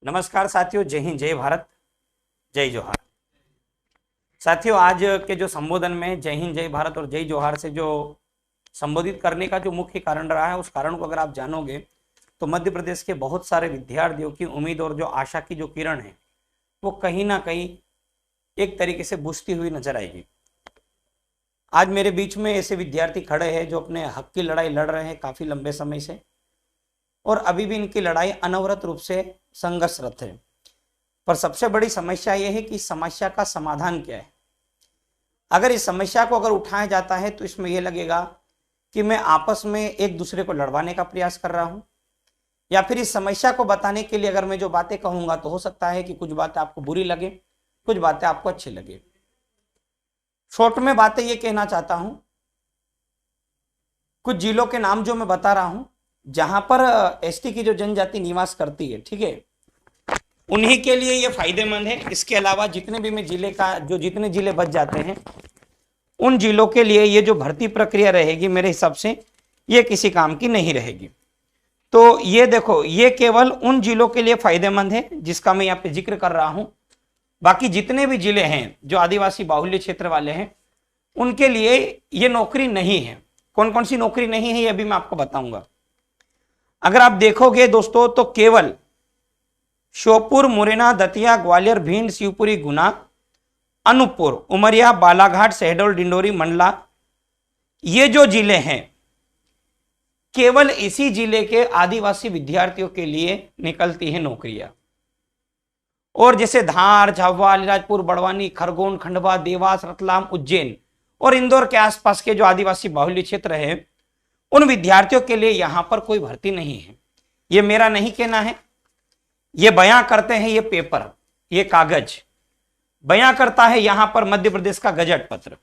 नमस्कार साथियों, जय हिंद, जय भारत, जय जोहार। साथियों, आज के जो संबोधन में जय हिंद, जय भारत और जय जोहार से जो संबोधित करने का जो मुख्य कारण रहा है, उस कारण को अगर आप जानोगे तो मध्य प्रदेश के बहुत सारे विद्यार्थियों की उम्मीद और जो आशा की जो किरण है वो कहीं ना कहीं एक तरीके से बुझती हुई नजर आएगी। आज मेरे बीच में ऐसे विद्यार्थी खड़े हैं जो अपने हक की लड़ाई लड़ रहे हैं काफी लंबे समय से, और अभी भी इनकी लड़ाई अनवरत रूप से संघर्षरत है। पर सबसे बड़ी समस्या यह है कि इस समस्या का समाधान क्या है। अगर इस समस्या को अगर उठाया जाता है तो इसमें यह लगेगा कि मैं आपस में एक दूसरे को लड़वाने का प्रयास कर रहा हूं, या फिर इस समस्या को बताने के लिए अगर मैं जो बातें कहूंगा तो हो सकता है कि कुछ बातें आपको बुरी लगे, कुछ बातें आपको अच्छी लगे। शॉर्ट में बातें ये कहना चाहता हूं, कुछ जिलों के नाम जो मैं बता रहा हूं जहां पर एसटी की जो जनजाति निवास करती है, ठीक है, उन्हीं के लिए ये फायदेमंद है। इसके अलावा जितने भी मैं जिले का जितने जिले बच जाते हैं उन जिलों के लिए ये जो भर्ती प्रक्रिया रहेगी मेरे हिसाब से ये किसी काम की नहीं रहेगी। तो ये देखो, ये केवल उन जिलों के लिए फायदेमंद है जिसका मैं यहाँ पे जिक्र कर रहा हूं। बाकी जितने भी जिले हैं जो आदिवासी बाहुल्य क्षेत्र वाले हैं उनके लिए ये नौकरी नहीं है। कौन कौन सी नौकरी नहीं है ये अभी मैं आपको बताऊंगा। अगर आप देखोगे दोस्तों तो केवल श्योपुर, मुरैना, दतिया, ग्वालियर, भिंड, शिवपुरी, गुना, अनूपपुर, उमरिया, बालाघाट, शहडोल, डिंडोरी, मंडला, ये जो जिले हैं केवल इसी जिले के आदिवासी विद्यार्थियों के लिए निकलती है नौकरियां। और जैसे धार, झाबुआ, अलीराजपुर, बड़वानी, खरगोन, खंडवा, देवास, रतलाम, उज्जैन और इंदौर के आसपास के जो आदिवासी बाहुल्य क्षेत्र है उन विद्यार्थियों के लिए यहां पर कोई भर्ती नहीं है। ये मेरा नहीं कहना है, ये बयां करते हैं ये पेपर, ये कागज बयां करता है यहां पर मध्य प्रदेश का गजट पत्र।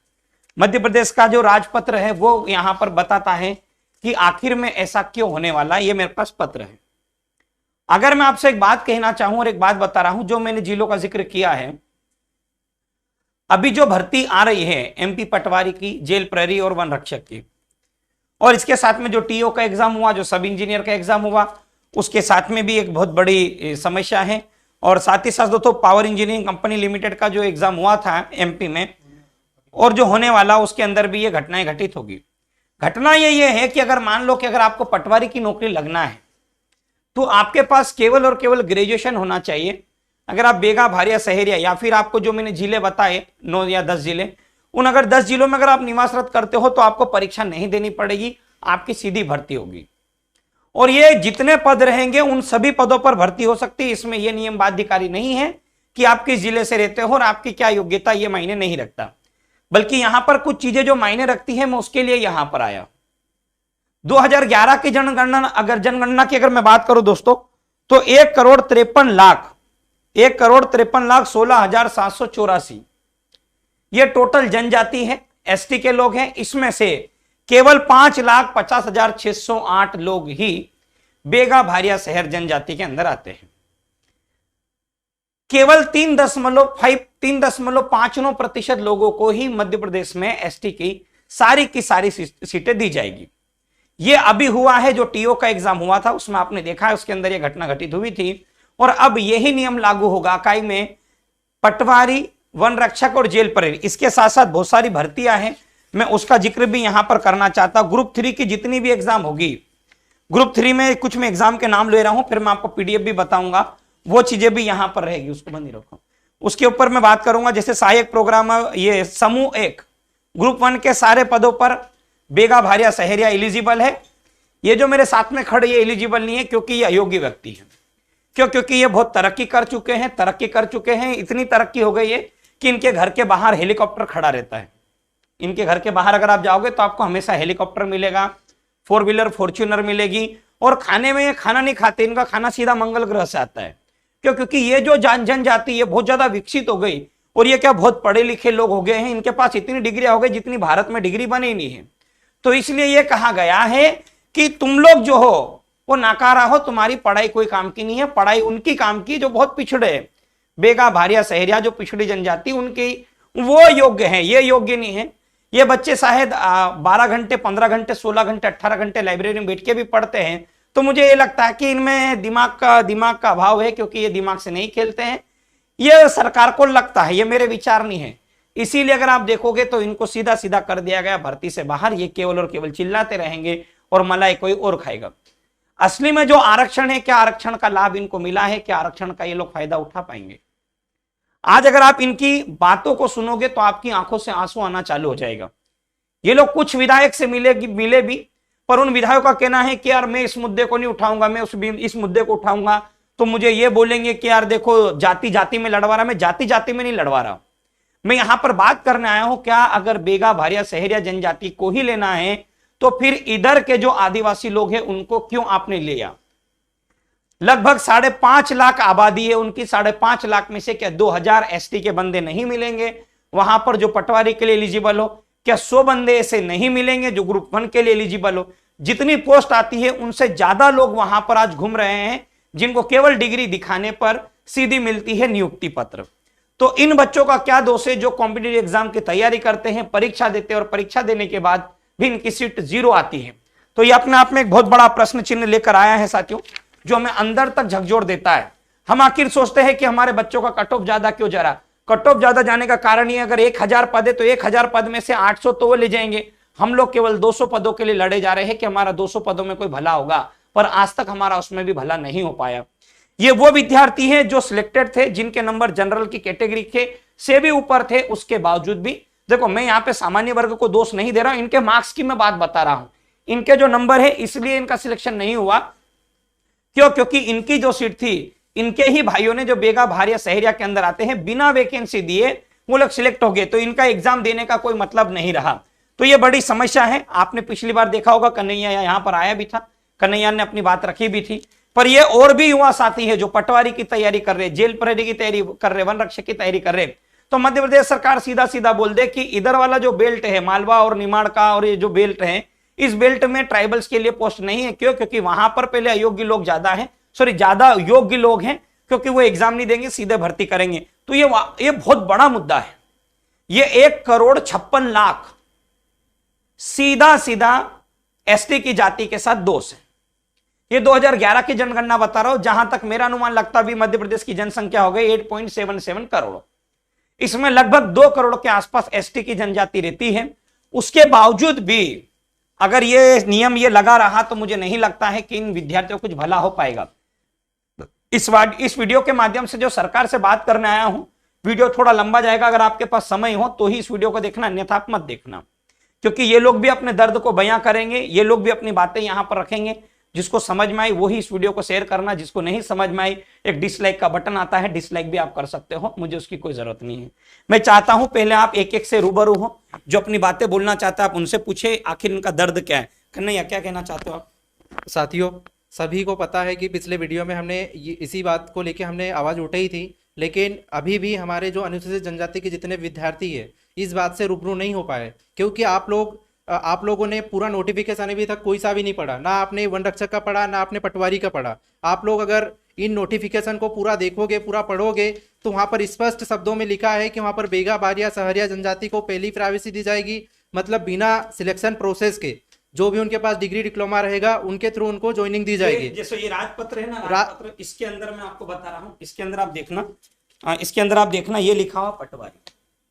मध्य प्रदेश का जो राजपत्र है वो यहां पर बताता है कि आखिर में ऐसा क्यों होने वाला है। ये मेरे पास पत्र है। अगर मैं आपसे एक बात कहना चाहूं और एक बात बता रहा हूं, जो मैंने जिलों का जिक्र किया है, अभी जो भर्ती आ रही है एमपी पटवारी की, जेल प्रहरी और वन रक्षक की, और इसके साथ में जो टीओ का एग्जाम हुआ, जो सब इंजीनियर का एग्जाम हुआ, उसके साथ में भी एक बहुत बड़ी समस्या है। और साथ ही साथ दोस्तों पावर इंजीनियरिंग कंपनी लिमिटेड का जो एग्जाम हुआ था एमपी में और जो होने वाला उसके अंदर भी ये घटनाएं घटित होगी। घटना ये है कि अगर मान लो कि अगर आपको पटवारी की नौकरी लगना है तो आपके पास केवल और केवल ग्रेजुएशन होना चाहिए। अगर आप बेगा, भारिया, सहरिया या फिर आपको जो मैंने जिले बताए 9 या 10 जिले, उन अगर 10 जिलों में अगर आप निवासरत करते हो तो आपको परीक्षा नहीं देनी पड़ेगी, आपकी सीधी भर्ती होगी। और ये जितने पद रहेंगे उन सभी पदों पर भर्ती हो सकती है। इसमें यह नियम बाध्यकारी नहीं है कि आप किस जिले से रहते हो और आपकी क्या योग्यता, ये मायने नहीं रखता। बल्कि यहां पर कुछ चीजें जो मायने रखती है मैं उसके लिए यहां पर आया। 2011 की जनगणना की अगर मैं बात करूं दोस्तों तो 1,53,16,784 ये टोटल जनजाति है, एसटी के लोग हैं। इसमें से केवल 5,50,608 लोग ही बेगा, भारिया, शहर जनजाति के अंदर आते हैं। केवल 3.59% लोगों को ही मध्य प्रदेश में एसटी की सारी सीटें दी जाएगी। ये अभी हुआ है, जो टीओ का एग्जाम हुआ था उसमें आपने देखा है, उसके अंदर यह घटना घटित हुई थी। और अब यही नियम लागू होगा इकाई में पटवारी, वन रक्षक और जेल प्रहरी। इसके साथ साथ बहुत सारी भर्तियां हैं, मैं उसका जिक्र भी यहां पर करना चाहता। ग्रुप 3 की जितनी भी एग्जाम होगी, ग्रुप 3 में कुछ मैं एग्जाम के नाम ले रहा हूं, फिर मैं आपको पीडीएफ भी बताऊंगा, वो चीजें भी यहां पर रहेगी, उसको बंद ही रखो। उसके ऊपर मैं बात करूंगा, जैसे सहायक प्रोग्राम, ये समूह 1 ग्रुप 1 के सारे पदों पर बेगा, भारिया, सहरिया एलिजिबल है। ये जो मेरे साथ में खड़े ये एलिजिबल नहीं है क्योंकि ये अयोग्य व्यक्ति है। क्योंकि ये बहुत तरक्की कर चुके हैं, इतनी तरक्की हो गई है कि इनके घर के बाहर हेलीकॉप्टर खड़ा रहता है। इनके घर के बाहर अगर आप जाओगे तो आपको हमेशा हेलीकॉप्टर मिलेगा, 4 व्हीलर फॉर्च्यूनर मिलेगी। और खाने में ये खाना नहीं खाते, इनका खाना सीधा मंगल ग्रह से आता है। क्योंकि ये जो जनजाति ये बहुत ज्यादा विकसित हो गई और ये क्या बहुत पढ़े लिखे लोग हो गए हैं, इनके पास इतनी डिग्रियां हो गई जितनी भारत में डिग्री बनी नहीं है। तो इसलिए ये कहा गया है कि तुम लोग जो हो वो नाकारा हो, तुम्हारी पढ़ाई कोई काम की नहीं है, पढ़ाई उनकी काम की जो बहुत पिछड़े है। बेगा, भारिया, सहरिया जो पिछड़ी जनजाति उनकी वो योग्य है, ये योग्य नहीं है। ये बच्चे शायद 12 घंटे, 15 घंटे, 16 घंटे, 18 घंटे लाइब्रेरी में बैठ के भी पढ़ते हैं तो मुझे ये लगता है कि इनमें दिमाग का अभाव है, क्योंकि ये दिमाग से नहीं खेलते हैं। ये सरकार को लगता है, ये मेरे विचार नहीं है। इसीलिए अगर आप देखोगे तो इनको सीधा सीधा कर दिया गया भर्ती से बाहर। ये केवल और केवल चिल्लाते रहेंगे और मलाई कोई और खाएगा। असली में जो आरक्षण है, क्या आरक्षण का लाभ इनको मिला है, क्या आरक्षण का ये लोग फायदा उठा पाएंगे? आज अगर आप इनकी बातों को सुनोगे तो आपकी आंखों से आंसू आना चालू हो जाएगा। ये लोग कुछ विधायक से मिले भी, पर उन विधायकों का कहना है कि यार मैं इस मुद्दे को नहीं उठाऊंगा, मैं इस मुद्दे को उठाऊंगा तो मुझे ये बोलेंगे कि यार देखो जाति जाति में लड़वा रहा। मैं जाति जाति में नहीं लड़वा रहा, मैं यहां पर बात करने आया हूं, क्या अगर बेगा भारिया सहरिया जनजाति को ही लेना है तो फिर इधर के जो आदिवासी लोग हैं उनको क्यों आपने लिया? लगभग 5.5 लाख आबादी है उनकी, 5.5 लाख में से क्या 2000 एसटी के बंदे नहीं मिलेंगे वहां पर जो पटवारी के लिए एलिजिबल हो? क्या 100 बंदे ऐसे नहीं मिलेंगे जो ग्रुप 1 के लिए एलिजिबल हो? जितनी पोस्ट आती है उनसे ज्यादा लोग वहां पर आज घूम रहे हैं जिनको केवल डिग्री दिखाने पर सीधी मिलती है नियुक्ति पत्र। तो इन बच्चों का क्या दोष है जो कॉम्पिटिटिव एग्जाम की तैयारी करते हैं, परीक्षा देते हैं और परीक्षा देने के बाद भी इनकी सीट 0 आती है? तो ये अपने आप में एक बहुत बड़ा प्रश्न चिन्ह लेकर आया है साथियों, जो हमें अंदर तक झकझोर देता है। हम आखिर सोचते हैं कि हमारे बच्चों का कट ऑफ ज्यादा क्यों जा रहा? कट ऑफ ज्यादा जाने का कारण ये, अगर 1000 पद है तो 1000 पद में से 800 तो वो ले जाएंगे। हम लोग केवल 200 पदों के लिए लड़े जा रहे हैं कि हमारा 200 पदों में कोई भला होगा, पर आज तक हमारा उसमें भी भला नहीं हो पाया। ये वो विद्यार्थी हैं जो सिलेक्टेड थे, जिनके नंबर जनरल की कैटेगरी के से भी ऊपर थे, उसके बावजूद भी देखो, मैं यहां पे सामान्य वर्ग को दोष नहीं दे रहा हूं, इनके मार्क्स की मैं बात बता रहा हूं। इनके जो नंबर है इसलिए इनका सिलेक्शन नहीं हुआ। क्यों? क्योंकि इनकी जो सीट थी, इनके ही भाइयों ने जो बेगा भारिया सहरिया के अंदर आते हैं, बिना वैकेंसी दिए वो लोग सिलेक्ट हो गए, तो इनका एग्जाम देने का कोई मतलब नहीं रहा। तो ये बड़ी समस्या है। आपने पिछली बार देखा होगा कन्हैया यहां पर आया भी था, कन्हैया ने अपनी बात रखी भी थी। पर ये और भी युवा साथी है जो पटवारी की तैयारी कर रहे, जेल प्रहरी की तैयारी कर रहे, वन रक्षक की तैयारी कर रहे, तो मध्य प्रदेश सरकार सीधा सीधा बोल दे कि इधर वाला जो बेल्ट है मालवा और निमाड़ का, और ये जो बेल्ट है, इस बेल्ट में ट्राइबल्स के लिए पोस्ट नहीं है। क्यों? क्योंकि वहां पर पहले अयोग्य लोग ज्यादा है, ज्यादा योग्य लोग हैं, क्योंकि वो एग्जाम नहीं देंगे, सीधे भर्ती करेंगे। तो ये बहुत बड़ा मुद्दा है। ये 1,56,00,000 सीधा सीधा एसटी की जाति के साथ दोष है। ये 2011 की जनगणना बता रहा हूं, जहां तक मेरा अनुमान लगता भी मध्य प्रदेश की जनसंख्या हो गई 8.77 करोड़। इसमें लगभग 2 करोड़ के आसपास एसटी की जनजाति रहती है। उसके बावजूद भी अगर ये नियम ये लगा रहा तो मुझे नहीं लगता है कि इन विद्यार्थियों को कुछ भला हो पाएगा। इस वीडियो के माध्यम से जो सरकार से बात करने आया हूं, वीडियो थोड़ा लंबा जाएगा, अगर आपके पास समय हो तो ही इस वीडियो को देखना, अन्यथा आप मत देखना, क्योंकि ये लोग भी अपने दर्द को बयां करेंगे, ये लोग भी अपनी बातें यहां पर रखेंगे। जिसको समझ में आई वही इस वीडियो को शेयर करना, जिसको नहीं समझ में आई एक डिसलाइक का बटन आता है, डिसलाइक भी आप कर सकते हो, मुझे उसकी कोई जरूरत नहीं है। मैं चाहता हूं पहले आप एक एक से रूबरू हो, जो अपनी बातें बोलना चाहता है आप उनसे पूछे आखिर इनका दर्द क्या है। कन्हैया क्या कहना चाहते हो आप? साथियों, सभी को पता है कि पिछले वीडियो में हमने इसी बात को लेके हमने आवाज़ उठाई थी, लेकिन अभी भी हमारे जो अनुसूचित जनजाति के जितने विद्यार्थी है इस बात से रूबरू नहीं हो पाए, क्योंकि आप लोगों ने पूरा नोटिफिकेशन अभी तक कोई सा भी नहीं पढ़ा, ना आपने वन रक्षक का पढ़ा, ना आपने पटवारी का पढ़ा। आप लोग अगर इन नोटिफिकेशन को पूरा देखोगे, पूरा पढ़ोगे, तो वहाँ पर स्पष्ट शब्दों में लिखा है कि वहाँ पर बेगा भारिया सहरिया जनजाति को पहली प्राइवेसी दी जाएगी, मतलब बिना सिलेक्शन प्रोसेस के जो भी उनके पास डिग्री डिप्लोमा रहेगा उनके थ्रू उनको ज्वाइनिंग दी जाएगी। जैसे ये राजपत्र है ना, राजपत्र, इसके अंदर मैं आपको बता रहा हूँ, इसके अंदर आप देखना, ये लिखा हुआ पटवारी।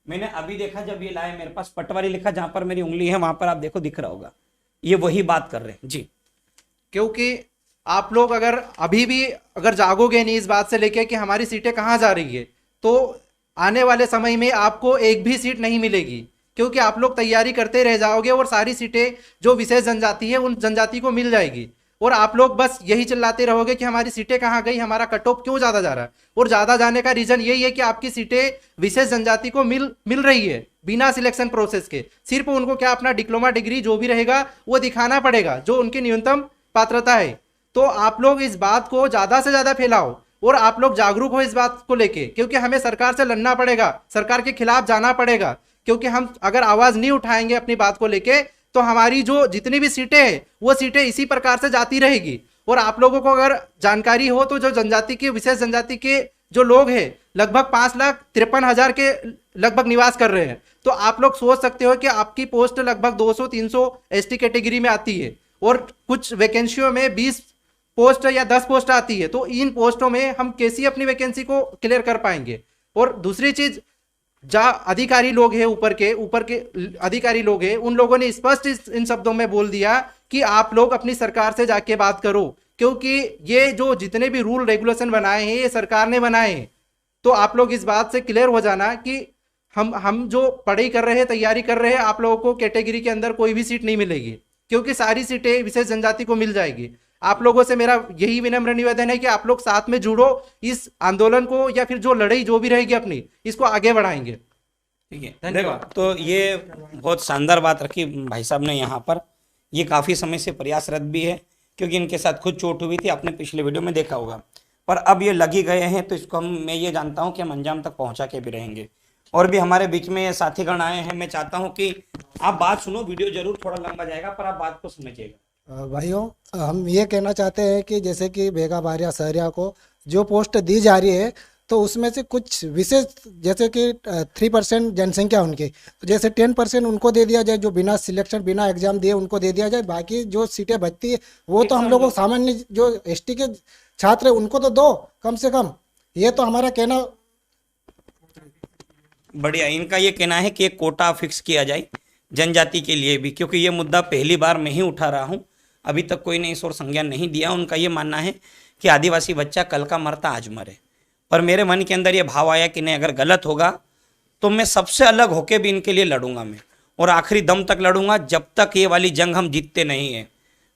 मैंने अभी देखा जब ये लाए मेरे पास पटवारी लिखा, जहां पर मेरी उंगली है वहां पर आप देखो दिख रहा होगा, ये वही बात कर रहे हैं जी। क्योंकि आप लोग अगर अभी भी अगर जागोगे नहीं इस बात से लेके कि हमारी सीटें कहाँ जा रही है, तो आने वाले समय में आपको एक भी सीट नहीं मिलेगी, क्योंकि आप लोग तैयारी करते रह जाओगे और सारी सीटें जो विशेष जनजाति है उन जनजाति को मिल जाएगी, और आप लोग बस यही चिल्लाते रहोगे कि हमारी सीटें कहाँ गई, हमारा कट ऑफ क्यों ज़्यादा जा रहा है। और ज़्यादा जाने का रीज़न यही है कि आपकी सीटें विशेष जनजाति को मिल रही है बिना सिलेक्शन प्रोसेस के। सिर्फ उनको क्या अपना डिप्लोमा डिग्री जो भी रहेगा वो दिखाना पड़ेगा, जो उनकी न्यूनतम पात्रता है। तो आप लोग इस बात को ज़्यादा से ज़्यादा फैलाओ और आप लोग जागरूक हो इस बात को लेके, क्योंकि हमें सरकार से लड़ना पड़ेगा, सरकार के खिलाफ जाना पड़ेगा, क्योंकि हम अगर आवाज़ नहीं उठाएंगे अपनी बात को लेके तो हमारी जो जितनी भी सीटें हैं वो सीटें इसी प्रकार से जाती रहेगी। और आप लोगों को अगर जानकारी हो तो जो जनजाति के विशेष जनजाति के जो लोग हैं लगभग 5,53,000 के लगभग निवास कर रहे हैं, तो आप लोग सोच सकते हो कि आपकी पोस्ट लगभग 200-300 एसटी कैटेगरी में आती है, और कुछ वैकेंसियों में पोस्ट या 10 पोस्ट आती है, तो इन पोस्टों में हम कैसे अपनी वैकेंसी को क्लियर कर पाएंगे। और दूसरी चीज, जहाँ अधिकारी लोग हैं, ऊपर के अधिकारी लोग हैं, उन लोगों ने स्पष्ट इन शब्दों में बोल दिया कि आप लोग अपनी सरकार से जाके बात करो, क्योंकि ये जो जितने भी रूल रेगुलेशन बनाए हैं ये सरकार ने बनाए हैं। तो आप लोग इस बात से क्लियर हो जाना कि हम जो पढ़ाई कर रहे हैं, तैयारी कर रहे हैं, आप लोगों को कैटेगरी के अंदर कोई भी सीट नहीं मिलेगी, क्योंकि सारी सीटें विशेष जनजाति को मिल जाएगी। आप लोगों से मेरा यही विनम्र निवेदन है कि आप लोग साथ में जुड़ो, इस आंदोलन को या फिर जो लड़ाई जो भी रहेगी अपनी, इसको आगे बढ़ाएंगे। ठीक है, देखो तो ये बहुत शानदार बात रखी भाई साहब ने यहाँ पर। ये काफी समय से प्रयासरत भी है, क्योंकि इनके साथ खुद चोट हुई थी, आपने पिछले वीडियो में देखा होगा। पर अब ये लगी गए हैं, तो इसको मैं ये जानता हूँ कि हम अंजाम तक पहुंचा के भी रहेंगे। और भी हमारे बीच में साथीगण आए हैं, मैं चाहता हूँ कि आप बात सुनो, वीडियो जरूर थोड़ा लंबा जाएगा पर आप बात को समझिएगा। भाइयों, हम ये कहना चाहते हैं कि जैसे कि बेगा बारिया सहरिया को जो पोस्ट दी जा रही है, तो उसमें से कुछ विशेष, जैसे कि 3% जनसंख्या उनकी, तो जैसे 10% उनको दे दिया जाए, जो बिना सिलेक्शन बिना एग्जाम दिए उनको दे दिया जाए। बाकी जो सीटें बचती है वो तो हम लोगों सामान्य जो एसटी के छात्र है उनको तो दो कम से कम। ये तो हमारा कहना। बढ़िया, इनका ये कहना है कि एक कोटा फिक्स किया जाए जनजाति के लिए भी, क्योंकि ये मुद्दा पहली बार मैं ही उठा रहा हूँ, अभी तक कोई ने इस ओर संज्ञान नहीं दिया। उनका ये मानना है कि आदिवासी बच्चा कल का मरता आज मरे। पर मेरे मन के अंदर ये भाव आया कि नहीं, अगर गलत होगा तो मैं सबसे अलग होके भी इनके लिए लड़ूंगा मैं, और आखिरी दम तक लड़ूंगा, जब तक ये वाली जंग हम जीतते नहीं है।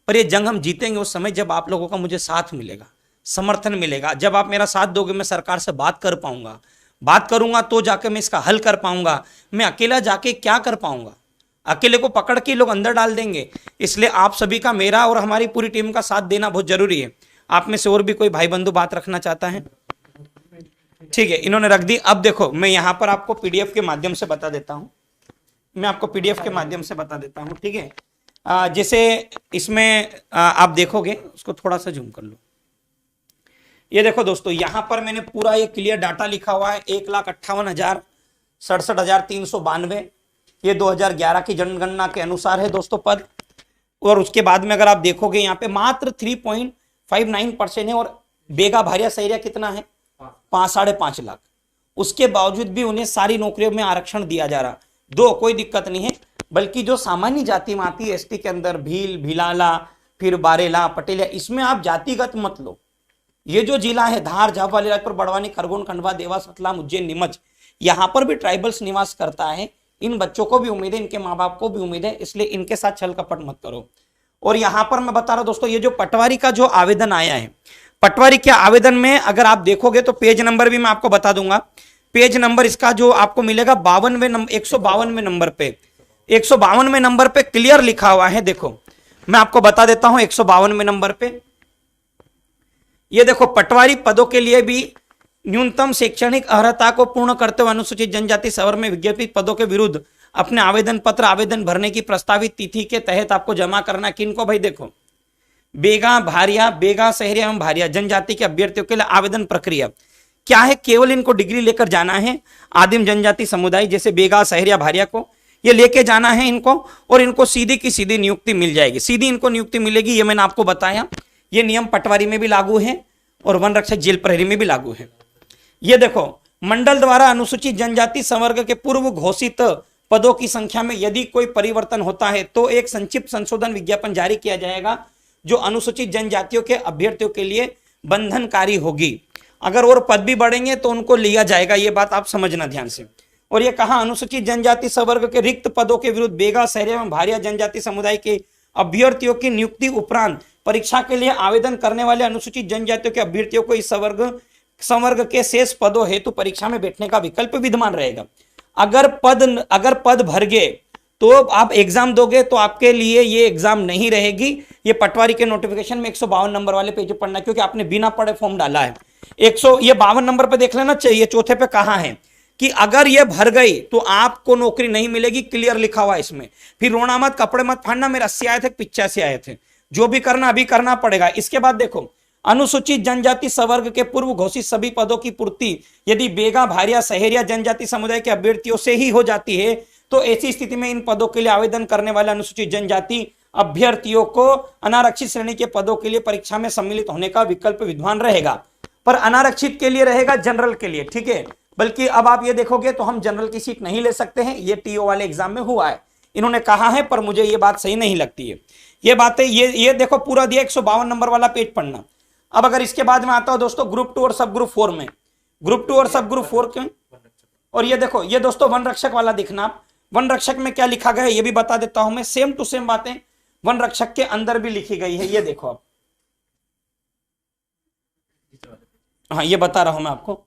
पर ये जंग हम जीतेंगे उस समय जब आप लोगों का मुझे साथ मिलेगा, समर्थन मिलेगा। जब आप मेरा साथ दोगे, मैं सरकार से बात कर पाऊंगा, बात करूंगा तो जाके मैं इसका हल कर पाऊंगा। मैं अकेला जाके क्या कर पाऊंगा? अकेले को पकड़ के लोग अंदर डाल देंगे। इसलिए आप सभी का, मेरा और हमारी पूरी टीम का साथ देना बहुत जरूरी है। आप में से और भी कोई भाई बंधु बात रखना चाहता है? ठीक है, इन्होंने रख दी। अब देखो, मैं यहां पर आपको पीडीएफ के माध्यम से बता देता हूं, ठीक है। जैसे इसमें आप देखोगे, उसको थोड़ा सा जूम कर लो। ये देखो दोस्तों, यहां पर मैंने पूरा ये क्लियर डाटा लिखा हुआ है। 1,58,67,392 ये 2011 की जनगणना के अनुसार है दोस्तों पद। और उसके बाद में अगर आप देखोगे, यहाँ पे मात्र 3.59% है। और बेगा भारिया सहरिया कितना है? 5.5 लाख। उसके बावजूद भी उन्हें सारी नौकरियों में आरक्षण दिया जा रहा। दो, कोई दिक्कत नहीं है। बल्कि जो सामान्य जाति में आती है एसटी के अंदर, भील, भिलाला, फिर बारेला, पटेलिया, इसमें आप जातिगत मत लो। ये जो जिला है धार, झाबुआ, अलीराजपुर, बड़वानी, खरगोन, खंडवा, देवास, रतलाम, उज्जैन, नीमच, यहाँ पर भी ट्राइबल्स निवास करता है। इन बच्चों को भी उम्मीद है, इनके माँ बाप को भी उम्मीद है, इसलिए इनके साथ छल कपट मत करो। और यहां पर मैं बता रहा हूं दोस्तों, ये जो पटवारी का जो आवेदन आया है, पटवारी के आवेदन में अगर आप देखोगे तो पेज नंबर भी मैं आपको बता दूंगा। पेज नंबर इसका जो आपको मिलेगा 152वें नंबर पे, 152वें नंबर पे क्लियर लिखा हुआ है। देखो मैं आपको बता देता हूं, 152वें नंबर पे ये देखो, पटवारी पदों के लिए भी न्यूनतम शैक्षणिक अर्हता को पूर्ण करते हुए अनुसूचित जनजाति सवर्ग में विज्ञापित पदों के विरुद्ध अपने आवेदन पत्र आवेदन भरने की प्रस्तावित तिथि के तहत आपको जमा करना। किनको भाई? देखो, बेगा भारिया, बेगा सहरिया एवं भारिया जनजाति के अभ्यर्थियों के लिए आवेदन प्रक्रिया क्या है? केवल इनको डिग्री लेकर जाना है। आदिम जनजाति समुदाय जैसे बेगा, सहरिया, भारिया को ये लेके जाना है इनको, और इनको सीधी की सीधी नियुक्ति मिल जाएगी। सीधी इनको नियुक्ति मिलेगी, ये मैंने आपको बताया। ये नियम पटवारी में भी लागू है और वन रक्षक जेल प्रहरी में भी लागू है। ये देखो, मंडल द्वारा अनुसूचित जनजाति संवर्ग के पूर्व घोषित पदों की संख्या में यदि कोई परिवर्तन होता है तो एक संक्षिप्त संशोधन विज्ञापन जारी किया जाएगा, जो अनुसूचित जनजातियों के अभ्यर्थियों के लिए बंधनकारी होगी। अगर और पद भी बढ़ेंगे तो उनको लिया जाएगा, ये बात आप समझना ध्यान से। और ये कहा, अनुसूचित जनजाति संवर्ग के रिक्त पदों के विरुद्ध बेगा, सहरिया एवं भारिया जनजाति समुदाय के अभ्यर्थियों की नियुक्ति उपरांत परीक्षा के लिए आवेदन करने वाले अनुसूचित जनजातियों के अभ्यर्थियों को इस संवर्ग के शेष पदों हेतु परीक्षा में बैठने का विकल्प विद्यमान रहेगा। अगर पद भर गए तो आप एग्जाम दोगे तो आपके लिए ये एग्जाम नहीं रहेगी। ये पटवारी के नोटिफिकेशन में 152 नंबर वाले पेज पढ़ना, क्योंकि आपने बिना पढ़े फॉर्म डाला है। 152 नंबर पे देख लेना चाहिए, चौथे पे कहा है कि अगर ये भर गई तो आपको नौकरी नहीं मिलेगी। क्लियर लिखा हुआ है इसमें। फिर रोना मत, कपड़े मत फाड़ना, मेरे 80 आए थे, 85 आए थे, जो भी करना अभी करना पड़ेगा। इसके बाद देखो, अनुसूचित जनजाति संवर्ग के पूर्व घोषित सभी पदों की पूर्ति यदि बेगा, भारिया, सहरिया जनजाति समुदाय के अभ्यर्थियों से ही हो जाती है तो ऐसी स्थिति में इन पदों के लिए आवेदन करने वाले अनुसूचित जनजाति अभ्यर्थियों को अनारक्षित श्रेणी के पदों के लिए परीक्षा में सम्मिलित होने का विकल्प विद्यमान रहेगा, पर अनारक्षित के लिए रहेगा, जनरल के लिए, ठीक है। बल्कि अब आप ये देखोगे तो हम जनरल की सीट नहीं ले सकते हैं, ये टीओ वाले एग्जाम में हुआ है, इन्होंने कहा है, पर मुझे ये बात सही नहीं लगती है। ये बातें ये देखो पूरा दिया 152 नंबर वाला पेज पढ़ना। अब अगर इसके बाद में आता हूं दोस्तों ग्रुप 2 और सब ग्रुप 4 में, ग्रुप 2 और सब ग्रुप 4 क्यों, और ये देखो ये दोस्तों वन रक्षक वाला देखना, वन रक्षक में क्या लिखा गया है ये भी बता देता हूं मैं, सेम टू सेम बातें वन रक्षक के अंदर भी लिखी गई है। ये देखो अब, हाँ ये बता रहा हूं मैं आपको,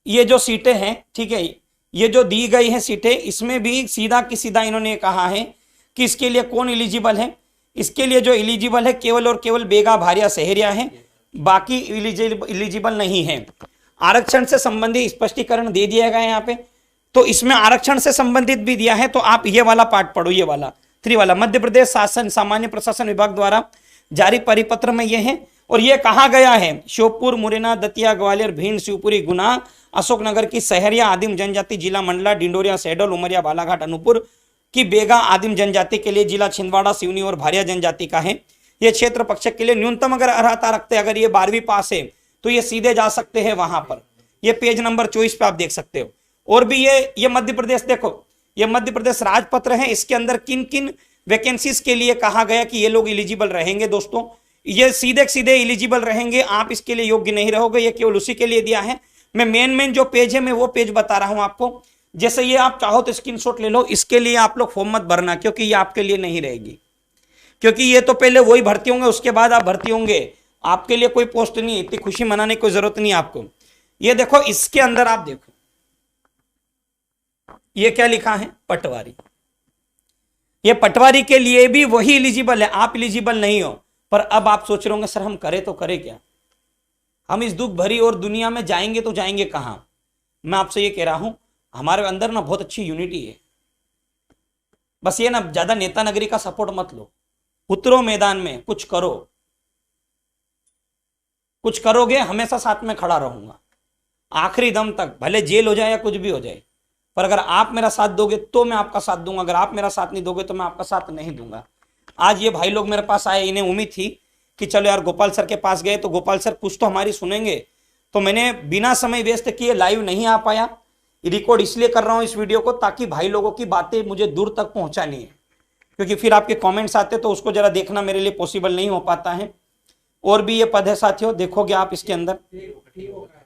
ये जो सीटें हैं, ठीक है, ये जो दी गई हैं सीटें, इसमें भी सीधा की सीधा इन्होंने कहा है कि इसके लिए कौन एलिजिबल है। इसके लिए जो एलिजिबल है केवल और केवल बेगा भारिया शहरिया हैं, बाकी एलिजिबल नहीं है। आरक्षण से संबंधित स्पष्टीकरण दे दिया गया है यहाँ पे, तो इसमें आरक्षण से संबंधित भी दिया है, तो आप ये वाला पार्ट पढ़ो, ये वाला 3 वाला, मध्य प्रदेश शासन सामान्य प्रशासन विभाग द्वारा जारी परिपत्र में ये है। और ये कहा गया है श्योपुर, मुरैना, दतिया, ग्वालियर, भिंड, शिवपुरी, गुना, अशोकनगर की सहरिया आदिम जनजाति जिला मंडला, डिंडोरिया, शहडोल, उमरिया, बालाघाट, अनूपपुर की बेगा आदिम जनजाति के लिए, जिला छिंदवाड़ा, सिवनी और भारिया जनजाति का है। ये क्षेत्र पक्षक के लिए न्यूनतम अगर अर्हता रखते हैं, अगर ये 12वीं पास है तो ये सीधे जा सकते हैं वहां पर। ये पेज नंबर 24 पे आप देख सकते हो। और भी ये मध्य प्रदेश देखो, ये मध्य प्रदेश राजपत्र है, इसके अंदर किन किन वैकेंसीज के लिए कहा गया कि ये लोग एलिजिबल रहेंगे। दोस्तों ये सीधे सीधे एलिजिबल रहेंगे, आप इसके लिए योग्य नहीं रहोगे, ये केवल उसी के लिए दिया है। मैं मेन जो पेज है मैं वो पेज बता रहा हूं आपको। जैसे ये आप चाहो तो स्क्रीनशॉट ले लो, इसके लिए आप लोग फॉर्म मत भरना, क्योंकि ये आपके लिए नहीं रहेगी, क्योंकि ये तो पहले वही भर्ती होंगे, उसके बाद आप भर्ती होंगे, आपके लिए कोई पोस्ट नहीं है, इतनी खुशी मनाने की कोई जरूरत नहीं है आपको। ये देखो इसके अंदर आप देखो, ये क्या लिखा है, पटवारी। ये पटवारी के लिए भी वही एलिजिबल है, आप एलिजिबल नहीं हो। पर अब आप सोच रहे होंगे सर हम करें तो करें क्या, हम इस दुख भरी और दुनिया में जाएंगे तो जाएंगे कहां। मैं आपसे ये कह रहा हूं, हमारे अंदर ना बहुत अच्छी यूनिटी है, बस ये ना ज्यादा नेता नगरी का सपोर्ट मत लो, उतरो मैदान में, कुछ करो, कुछ करोगे हमेशा साथ में खड़ा रहूंगा आखिरी दम तक, भले जेल हो जाए या कुछ भी हो जाए, पर अगर आप मेरा साथ दोगे तो मैं आपका साथ दूंगा, अगर आप मेरा साथ नहीं दोगे तो मैं आपका साथ नहीं दूंगा। आज ये भाई लोग मेरे पास आए, इन्हें उम्मीद थी कि चलो यार गोपाल सर के पास गए तो गोपाल सर कुछ तो हमारी सुनेंगे, तो मैंने बिना समय वेस्ट किए लाइव नहीं आ पाया, रिकॉर्ड इसलिए कर रहा हूं इस वीडियो को ताकि भाई लोगों की बातें मुझे दूर तक पहुंचानी है, क्योंकि फिर आपके कमेंट्स आते तो उसको जरा देखना मेरे लिए पॉसिबल नहीं हो पाता है। और भी ये पद है साथियों, देखोगे आप इसके अंदर,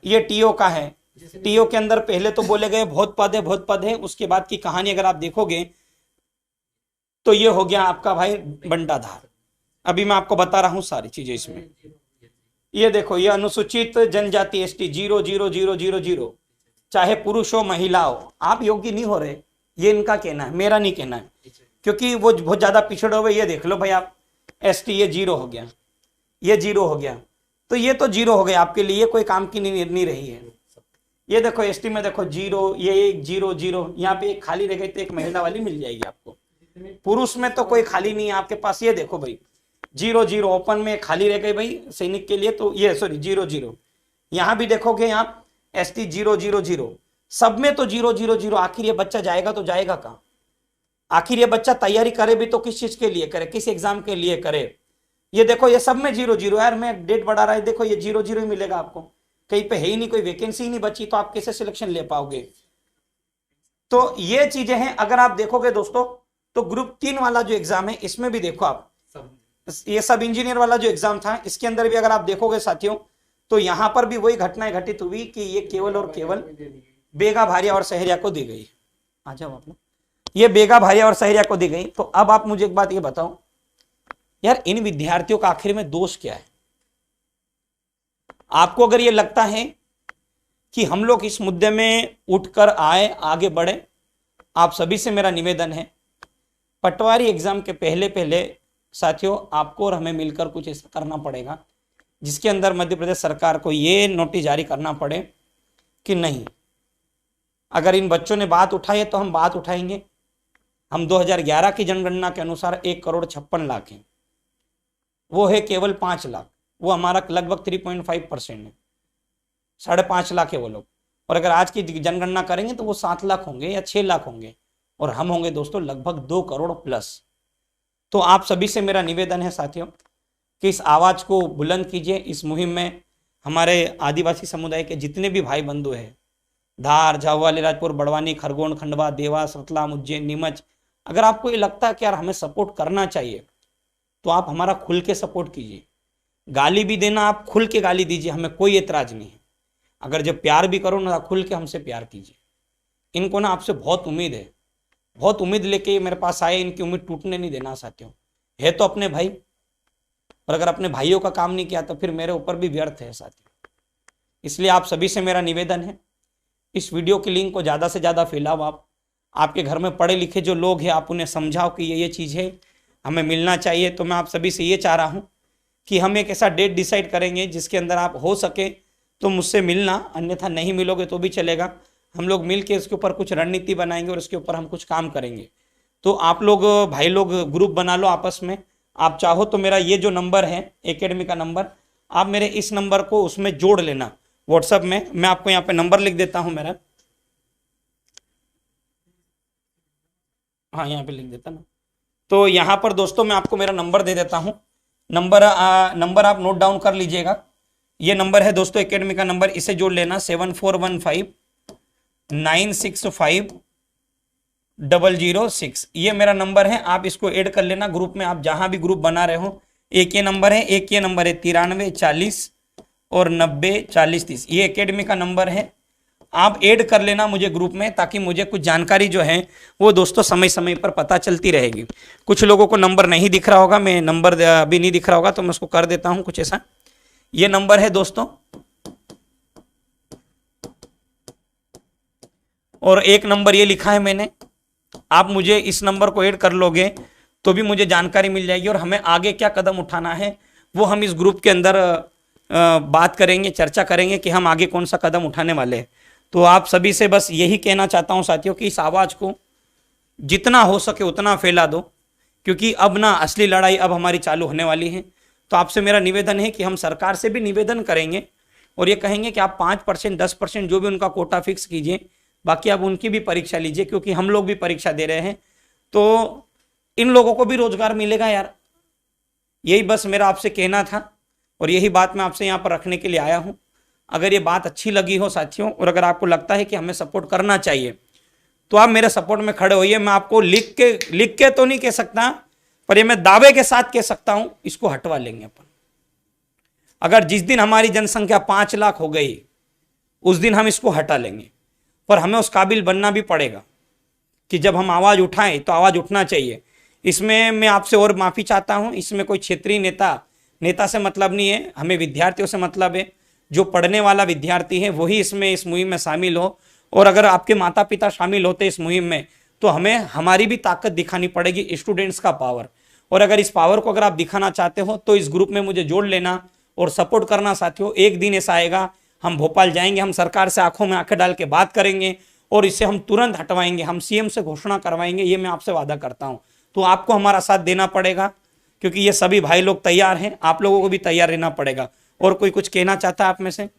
ये टीओ का है। टीओ के अंदर पहले तो बोले गए बहुत पद है, बहुत पद है, उसके बाद की कहानी अगर आप देखोगे तो ये हो गया आपका भाई बंटाधार। अभी मैं आपको बता रहा हूं सारी चीजें इसमें। ये देखो, ये अनुसूचित जनजाति एसटी 00000, चाहे पुरुष हो महिला हो, आप योग्य नहीं हो रहे, ये इनका कहना है, मेरा नहीं कहना है, क्योंकि वो बहुत ज्यादा पिछड़े हुए। ये देख लो भाई आप, एसटी ये 0 हो गया, ये 0 हो गया, तो ये तो 0 हो गया आपके लिए, कोई काम की नहीं रही है। ये देखो एसटी में देखो 0, ये 0, यहाँ पे एक खाली रह गई तो एक महिला वाली मिल जाएगी आपको। पुरुष में तो कोई खाली नहीं है आपके पास, ये देखो भाई 0 ओपन में खाली रह गई भाई सैनिक के लिए, तो ये सॉरी 0, यहाँ भी देखोगे आप एसटी 0, सब में तो 0, आखिर ये बच्चा जाएगा तो जाएगा कहाँ, आखिर ये बच्चा तैयारी करे भी तो किस चीज के लिए करे, किस एग्जाम के लिए करे। ये देखो ये सब में 0, यार मैं डेट बढ़ा रहा है, देखो ये 0 ही मिलेगा आपको, कहीं पे है ही नहीं, कोई वैकेंसी ही नहीं बची, तो आप कैसे सिलेक्शन ले पाओगे। तो ये चीजें हैं। अगर आप देखोगे दोस्तों तो ग्रुप 3 वाला जो एग्जाम है इसमें भी देखो आप, ये सब इंजीनियर वाला जो एग्जाम था इसके अंदर भी अगर आप देखोगे साथियों तो यहां पर भी वही घटनाएं घटित हुई कि ये केवल और केवल बेगा भारिया और सहरिया को दी गई। आ जाओ आप लोग, ये बेगा भारिया और सहरिया को दी गई। तो अब आप मुझे एक बात ये बताओ यार, इन विद्यार्थियों का आखिर में दोष क्या है। आपको अगर ये लगता है कि हम लोग इस मुद्दे में उठकर आए, आगे बढ़े, आप सभी से मेरा निवेदन है, पटवारी एग्जाम के पहले साथियों आपको और हमें मिलकर कुछ ऐसा करना पड़ेगा जिसके अंदर मध्य प्रदेश सरकार को ये नोटिस जारी करना पड़े कि नहीं, अगर इन बच्चों ने बात उठाई है तो हम बात उठाएंगे। हम 2011 की जनगणना के अनुसार 1,56,00,000 है, वो है केवल 5 लाख, वो हमारा लगभग 3.5% है, 5.5 लाख है वो लोग। और अगर आज की जनगणना करेंगे तो वो 7 लाख होंगे या 6 लाख होंगे, और हम होंगे दोस्तों लगभग 2 करोड़ प्लस। तो आप सभी से मेरा निवेदन है साथियों कि इस आवाज को बुलंद कीजिए। इस मुहिम में हमारे आदिवासी समुदाय के जितने भी भाई बंधु हैं, धार, झाबुआ, अलीराजपुर, बड़वानी, खरगोन, खंडवा, देवास, रतलाम, उज्जैन, नीमच, अगर आपको ये लगता है कि यार हमें सपोर्ट करना चाहिए तो आप हमारा खुल के सपोर्ट कीजिए। गाली भी देना, आप खुल के गाली दीजिए, हमें कोई एतराज नहीं है। अगर जब प्यार भी करो ना, खुल के हमसे प्यार कीजिए। इनको ना आपसे बहुत उम्मीद है, बहुत उम्मीद लेके ये मेरे पास आए, इनकी उम्मीद टूटने नहीं देना साथियों। है तो अपने भाई, और अगर अपने भाइयों का काम नहीं किया तो फिर मेरे ऊपर भी व्यर्थ है साथियों। इसलिए आप सभी से मेरा निवेदन है, इस वीडियो की लिंक को ज़्यादा से ज़्यादा फैलाओ। आप आपके घर में पढ़े लिखे जो लोग हैं, आप उन्हें समझाओ कि ये चीज़ है, हमें मिलना चाहिए। तो मैं आप सभी से ये चाह रहा हूँ कि हम एक ऐसा डेट डिसाइड करेंगे जिसके अंदर आप हो सके तो मुझसे मिलना, अन्यथा नहीं मिलोगे तो भी चलेगा। हम लोग मिल के इसके ऊपर कुछ रणनीति बनाएंगे और इसके ऊपर हम कुछ काम करेंगे। तो आप लोग भाई लोग ग्रुप बना लो आपस में। आप चाहो तो मेरा ये जो नंबर है एकेडमी का नंबर, आप मेरे इस नंबर को उसमें जोड़ लेना व्हाट्सएप में। मैं आपको यहाँ पे नंबर लिख देता हूँ मेरा, हाँ यहाँ पे लिख देता ना। तो यहाँ पर दोस्तों मैं आपको मेरा नंबर दे देता हूँ। नंबर आप नोट डाउन कर लीजिएगा। ये नंबर है दोस्तों एकेडमी का नंबर, इसे जोड़ लेना 7415965006। ये मेरा नंबर है, आप इसको ऐड कर लेना ग्रुप में। आप जहां भी ग्रुप बना रहे हो, एक ये नंबर है, एक ये नंबर है 93 40 और 90 40 30। ये एकेडमी का नंबर है, आप ऐड कर लेना मुझे ग्रुप में, ताकि मुझे कुछ जानकारी जो है वो दोस्तों समय समय पर पता चलती रहेगी। कुछ लोगों को नंबर नहीं दिख रहा होगा, मैं नंबर अभी नहीं दिख रहा होगा तो मैं उसको कर देता हूं कुछ ऐसा। ये नंबर है दोस्तों, और एक नंबर ये लिखा है मैंने। आप मुझे इस नंबर को ऐड कर लोगे तो भी मुझे जानकारी मिल जाएगी, और हमें आगे क्या कदम उठाना है वो हम इस ग्रुप के अंदर बात करेंगे, चर्चा करेंगे कि हम आगे कौन सा कदम उठाने वाले हैं। तो आप सभी से बस यही कहना चाहता हूं साथियों कि इस आवाज को जितना हो सके उतना फैला दो, क्योंकि अब ना असली लड़ाई अब हमारी चालू होने वाली है। तो आपसे मेरा निवेदन है कि हम सरकार से भी निवेदन करेंगे और ये कहेंगे कि आप 5% 10% जो भी उनका कोटा फिक्स कीजिए, बाकी आप उनकी भी परीक्षा लीजिए, क्योंकि हम लोग भी परीक्षा दे रहे हैं तो इन लोगों को भी रोजगार मिलेगा यार। यही बस मेरा आपसे कहना था और यही बात मैं आपसे यहाँ पर रखने के लिए आया हूँ। अगर ये बात अच्छी लगी हो साथियों, और अगर आपको लगता है कि हमें सपोर्ट करना चाहिए, तो आप मेरे सपोर्ट में खड़े होइए। मैं आपको लिख के तो नहीं कह सकता, पर ये मैं दावे के साथ कह सकता हूं, इसको हटवा लेंगे अपन। अगर जिस दिन हमारी जनसंख्या 5 लाख हो गई, उस दिन हम इसको हटा लेंगे। पर हमें उस काबिल बनना भी पड़ेगा कि जब हम आवाज उठाएं तो आवाज उठना चाहिए। इसमें मैं आपसे और माफी चाहता हूं, इसमें कोई क्षेत्रीय नेता से मतलब नहीं है, हमें विद्यार्थियों से मतलब है। जो पढ़ने वाला विद्यार्थी है वही इसमें इस मुहिम में शामिल हो, और अगर आपके माता पिता शामिल होते इस मुहिम में तो हमें हमारी भी ताकत दिखानी पड़ेगी, स्टूडेंट्स का पावर। और अगर इस पावर को अगर आप दिखाना चाहते हो तो इस ग्रुप में मुझे जोड़ लेना और सपोर्ट करना साथियों। एक दिन ऐसा आएगा, हम भोपाल जाएंगे, हम सरकार से आंखों में आंखें डाल के बात करेंगे और इसे हम तुरंत हटवाएंगे, हम सीएम से घोषणा करवाएंगे, ये मैं आपसे वादा करता हूं। तो आपको हमारा साथ देना पड़ेगा, क्योंकि ये सभी भाई लोग तैयार हैं, आप लोगों को भी तैयार रहना पड़ेगा। और कोई कुछ कहना चाहता है आप में से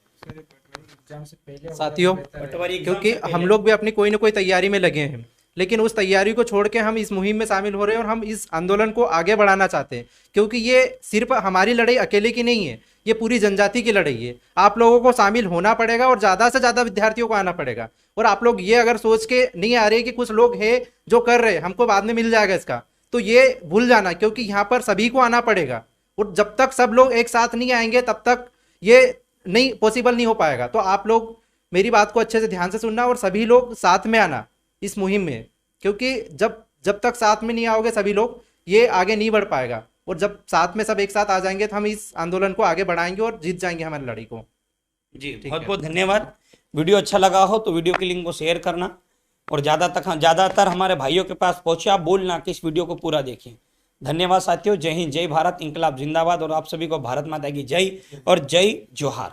साथियों? क्योंकि हम लोग भी अपनी कोई ना कोई तैयारी में लगे हैं, लेकिन उस तैयारी को छोड़ के हम इस मुहिम में शामिल हो रहे हैं और हम इस आंदोलन को आगे बढ़ाना चाहते हैं, क्योंकि ये सिर्फ हमारी लड़ाई अकेले की नहीं है, ये पूरी जनजाति की लड़ाई है। आप लोगों को शामिल होना पड़ेगा और ज़्यादा से ज़्यादा विद्यार्थियों को आना पड़ेगा। और आप लोग ये अगर सोच के नहीं आ रहे कि कुछ लोग हैं जो कर रहे हैं, हमको बाद में मिल जाएगा इसका, तो ये भूल जाना, क्योंकि यहाँ पर सभी को आना पड़ेगा। और जब तक सब लोग एक साथ नहीं आएंगे तब तक ये नहीं पॉसिबल नहीं हो पाएगा। तो आप लोग मेरी बात को अच्छे से ध्यान से सुनना और सभी लोग साथ में आना इस मुहिम में, क्योंकि जब तक साथ में नहीं आओगे सभी लोग, ये आगे नहीं बढ़ पाएगा। और जब साथ में सब एक साथ आ जाएंगे तो हम इस आंदोलन को आगे बढ़ाएंगे और जीत जाएंगे हमारी लड़ाई को। जी बहुत बहुत धन्यवाद। वीडियो अच्छा लगा हो तो वीडियो की लिंक को शेयर करना और ज़्यादातर हमारे भाइयों के पास पहुंचे। आप बोलना कि इस वीडियो को पूरा देखिए। धन्यवाद साथियों। जय हिंद, जय भारत, इंकलाब जिंदाबाद। और आप सभी को भारत माता की जय और जय जोहार।